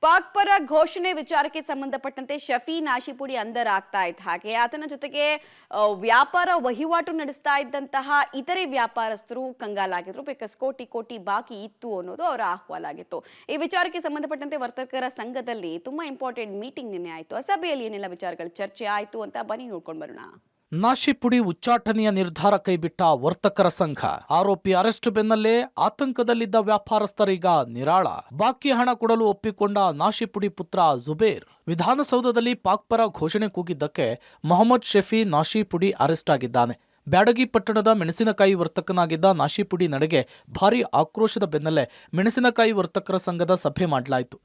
ಪಾಕ್ ಪರ ಘೋಷಣೆ ವಿಚಾರಕ್ಕೆ ಸಂಬಂಧಪಟ್ಟಂತೆ ಶಫಿ ನಾಶಿಪುಡಿ ಅಂದರ್ ಆಗ್ತಾ ಇದ್ದ ಹಾಗೆ ಆತನ ಜೊತೆಗೆ ವ್ಯಾಪಾರ ವಹಿವಾಟು ನಡೆಸ್ತಾ ಇದ್ದಂತಹ ಇತರೆ ವ್ಯಾಪಾರಸ್ಥರು ಕಂಗಾಲಾಗಿದ್ರು. ಬಿಕಾಸ್ ಕೋಟಿ ಕೋಟಿ ಬಾಕಿ ಇತ್ತು ಅನ್ನೋದು ಅವರ ಅಹವಾಲ್ ಆಗಿತ್ತು. ಈ ವಿಚಾರಕ್ಕೆ ಸಂಬಂಧಪಟ್ಟಂತೆ ವರ್ತಕರ ಸಂಘದಲ್ಲಿ ತುಂಬಾ ಇಂಪಾರ್ಟೆಂಟ್ ಮೀಟಿಂಗ್ ನಿನ್ನೆ ಆಯಿತು. ಆ ಸಭೆಯಲ್ಲಿ ಏನೆಲ್ಲ ವಿಚಾರಗಳು ಚರ್ಚೆ ಆಯಿತು ಅಂತ ಬನ್ನಿ ನೋಡ್ಕೊಂಡು ಬರೋಣ. ನಾಶಿಪುಡಿ ಉಚ್ಚಾಟನೆಯ ನಿರ್ಧಾರ ಕೈಬಿಟ್ಟ ವರ್ತಕರ ಸಂಘ. ಆರೋಪಿ ಅರೆಸ್ಟ್ ಬೆನ್ನಲ್ಲೇ ಆತಂಕದಲ್ಲಿದ್ದ ವ್ಯಾಪಾರಸ್ಥರೀಗ ನಿರಾಳ. ಬಾಕಿ ಹಣ ಕೊಡಲು ಒಪ್ಪಿಕೊಂಡ ನಾಶಿಪುಡಿ ಪುತ್ರ ಜುಬೇರ್. ವಿಧಾನಸೌಧದಲ್ಲಿ ಪಾಕ್ ಪರ ಘೋಷಣೆ ಕೂಗಿದ್ದಕ್ಕೆ ಮೊಹಮ್ಮದ್ ಶಫಿ ನಾಶಿಪುಡಿ ಅರೆಸ್ಟ್ ಆಗಿದ್ದಾನೆ. ಬ್ಯಾಡಗಿ ಪಟ್ಟಣದ ಮೆಣಸಿನಕಾಯಿ ವರ್ತಕನಾಗಿದ್ದ ನಾಶಿಪುಡಿ ನಡೆಗೆ ಭಾರೀ ಆಕ್ರೋಶದ ಬೆನ್ನಲ್ಲೇ ಮೆಣಸಿನಕಾಯಿ ವರ್ತಕರ ಸಂಘದ ಸಭೆ ಮಾಡಲಾಯಿತು.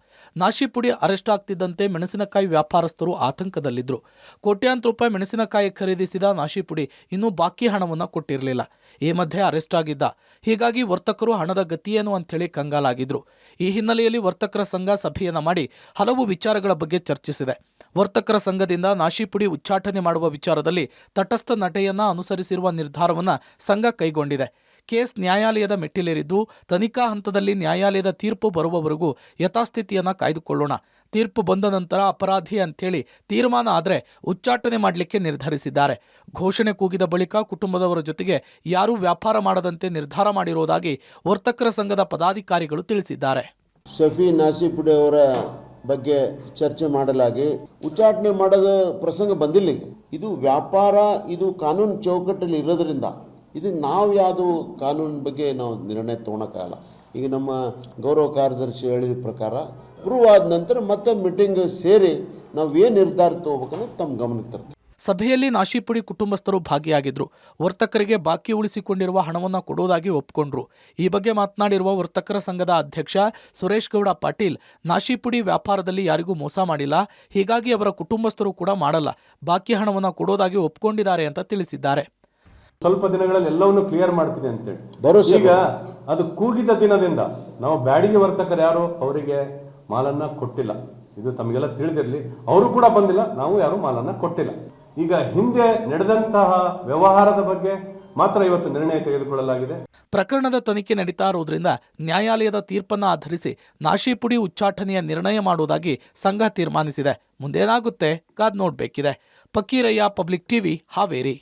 ನಾಶಿಪುಡಿ ಅರೆಸ್ಟ್ ಆಗ್ತಿದ್ದಂತೆ ಮೆಣಸಿನಕಾಯಿ ವ್ಯಾಪಾರಸ್ಥರು ಆತಂಕದಲ್ಲಿದ್ದರು. ಕೋಟ್ಯಾಂತರ ರೂಪಾಯಿ ಮೆಣಸಿನಕಾಯಿ ಖರೀದಿಸಿದ ನಾಶಿಪುಡಿ ಇನ್ನೂ ಬಾಕಿ ಹಣವನ್ನು ಕೊಟ್ಟಿರಲಿಲ್ಲ. ಈ ಮಧ್ಯೆ ಅರೆಸ್ಟ್ ಆಗಿದ್ದ. ಹೀಗಾಗಿ ವರ್ತಕರು ಹಣದ ಗತಿಯೇನು ಅಂತೇಳಿ ಕಂಗಾಲಾಗಿದ್ರು. ಈ ಹಿನ್ನೆಲೆಯಲ್ಲಿ ವರ್ತಕರ ಸಂಘ ಸಭೆಯನ್ನ ಮಾಡಿ ಹಲವು ವಿಚಾರಗಳ ಬಗ್ಗೆ ಚರ್ಚಿಸಿದೆ. ವರ್ತಕರ ಸಂಘದಿಂದ ನಾಶಿಪುಡಿ ಉಚ್ಚಾಟನೆ ಮಾಡುವ ವಿಚಾರದಲ್ಲಿ ತಟಸ್ಥ ನಟೆಯನ್ನ ಅನುಸರಿಸಿರುವ ನಿರ್ಧಾರವನ್ನ ಸಂಘ ಕೈಗೊಂಡಿದೆ. ಕೇಸ್ ನ್ಯಾಯಾಲಯದ ಮೆಟ್ಟಿಲೇರಿದ್ದು ತನಿಖಾ ಹಂತದಲ್ಲಿ ನ್ಯಾಯಾಲಯದ ತೀರ್ಪು ಬರುವವರೆಗೂ ಯಥಾಸ್ಥಿತಿಯನ್ನ ಕಾಯ್ದುಕೊಳ್ಳೋಣ. ತೀರ್ಪು ಬಂದ ನಂತರ ಅಪರಾಧಿ ಅಂತೇಳಿ ತೀರ್ಮಾನ ಆದರೆ ಉಚ್ಚಾಟನೆ ಮಾಡಲಿಕ್ಕೆ ನಿರ್ಧರಿಸಿದ್ದಾರೆ. ಘೋಷಣೆ ಕೂಗಿದ ಬಳಿಕ ಕುಟುಂಬದವರ ಜೊತೆಗೆ ಯಾರೂ ವ್ಯಾಪಾರ ಮಾಡದಂತೆ ನಿರ್ಧಾರ ಮಾಡಿರುವುದಾಗಿ ವರ್ತಕರ ಸಂಘದ ಪದಾಧಿಕಾರಿಗಳು ತಿಳಿಸಿದ್ದಾರೆ. ಶಫಿ ನಾಶಿಪುಡಿ ಅವರ ಬಗ್ಗೆ ಚರ್ಚೆ ಮಾಡಲಾಗಿ ಉಚ್ಚಾಟನೆ ಮಾಡೋದ ಪ್ರಸಂಗ ಬಂದಿಲ್ಲ. ಇದು ವ್ಯಾಪಾರ, ಇದು ಕಾನೂನು ಚೌಕಟ್ಟಲ್ಲಿ ಇರೋದ್ರಿಂದ ಇದು ನಾವು ಯಾವುದು ಕಾನೂನು ಬಗ್ಗೆ ನಾವು ನಿರ್ಣಯ ತೊಗೊಳಕ್ಕಾಗಲ್ಲ. ಈಗ ನಮ್ಮ ಗೌರವ ಕಾರ್ಯದರ್ಶಿ ಹೇಳಿದ ಪ್ರಕಾರ ಪ್ರೂವ್ ಆದ ನಂತರ ಮತ್ತೆ ಮೀಟಿಂಗ್ ಸೇರಿ ನಾವು ಏನು ನಿರ್ಧಾರ ತಗೋಬೇಕನ್ನೋದು ತಮ್ಮ ಗಮನಕ್ಕೆ ತರ್ತೀವಿ. ಸಭೆಯಲ್ಲಿ ನಾಶಿಪುಡಿ ಕುಟುಂಬಸ್ಥರು ಭಾಗಿಯಾಗಿದ್ರು. ವರ್ತಕರಿಗೆ ಬಾಕಿ ಉಳಿಸಿಕೊಂಡಿರುವ ಹಣವನ್ನು ಕೊಡುವುದಾಗಿ ಒಪ್ಪಿಕೊಂಡ್ರು. ಈ ಬಗ್ಗೆ ಮಾತನಾಡಿರುವ ವರ್ತಕರ ಸಂಘದ ಅಧ್ಯಕ್ಷ ಸುರೇಶ್ ಗೌಡ ಪಾಟೀಲ್, ನಾಶಿಪುಡಿ ವ್ಯಾಪಾರದಲ್ಲಿ ಯಾರಿಗೂ ಮೋಸ ಮಾಡಿಲ್ಲ, ಹೀಗಾಗಿ ಅವರ ಕುಟುಂಬಸ್ಥರು ಕೂಡ ಮಾಡಲ್ಲ, ಬಾಕಿ ಹಣವನ್ನು ಕೊಡೋದಾಗಿ ಒಪ್ಕೊಂಡಿದ್ದಾರೆ ಅಂತ ತಿಳಿಸಿದ್ದಾರೆ. ಸ್ವಲ್ಪ ದಿನಗಳಲ್ಲಿ ಎಲ್ಲವನ್ನು ಕ್ಲಿಯರ್ ಮಾಡ್ತೀನಿ ಅಂತೇಳಿ ಈಗ ಅದು ಕೂಗಿದ ದಿನದಿಂದ ನಾವು ಬ್ಯಾಡಿಗೆ ವರ್ತಕರು ಯಾರು ಅವರಿಗೆ ಮಾಲನ್ನ ಕೊಟ್ಟಿಲ್ಲ. ಇದು ತಮಗೆಲ್ಲ ತಿಳಿದಿರಲಿ. ಅವರು ಕೂಡ ಬಂದಿಲ್ಲ, ನಾವು ಯಾರು ಮಾಲನ್ನ ಕೊಟ್ಟಿಲ್ಲ. ಈಗ ಹಿಂದೆ ನಡೆದಂತಹ ವ್ಯವಹಾರದ ಬಗ್ಗೆ ಮಾತ್ರ ಇವತ್ತು ನಿರ್ಣಯ ತೆಗೆದುಕೊಳ್ಳಲಾಗಿದೆ. ಪ್ರಕರಣದ ತನಿಖೆ ನಡೀತಾ ಇರುವುದರಿಂದ ನ್ಯಾಯಾಲಯದ ತೀರ್ಪನ್ನು ಆಧರಿಸಿ ನಾಶಿಪುಡಿ ಉಚ್ಚಾಟನೆಯ ನಿರ್ಣಯ ಮಾಡುವುದಾಗಿ ಸಂಘ ತೀರ್ಮಾನಿಸಿದೆ. ಮುಂದೇನಾಗುತ್ತೆ ಕಾದ್ ನೋಡ್ಬೇಕಿದೆ. Fakirayya, public TV, Haveri.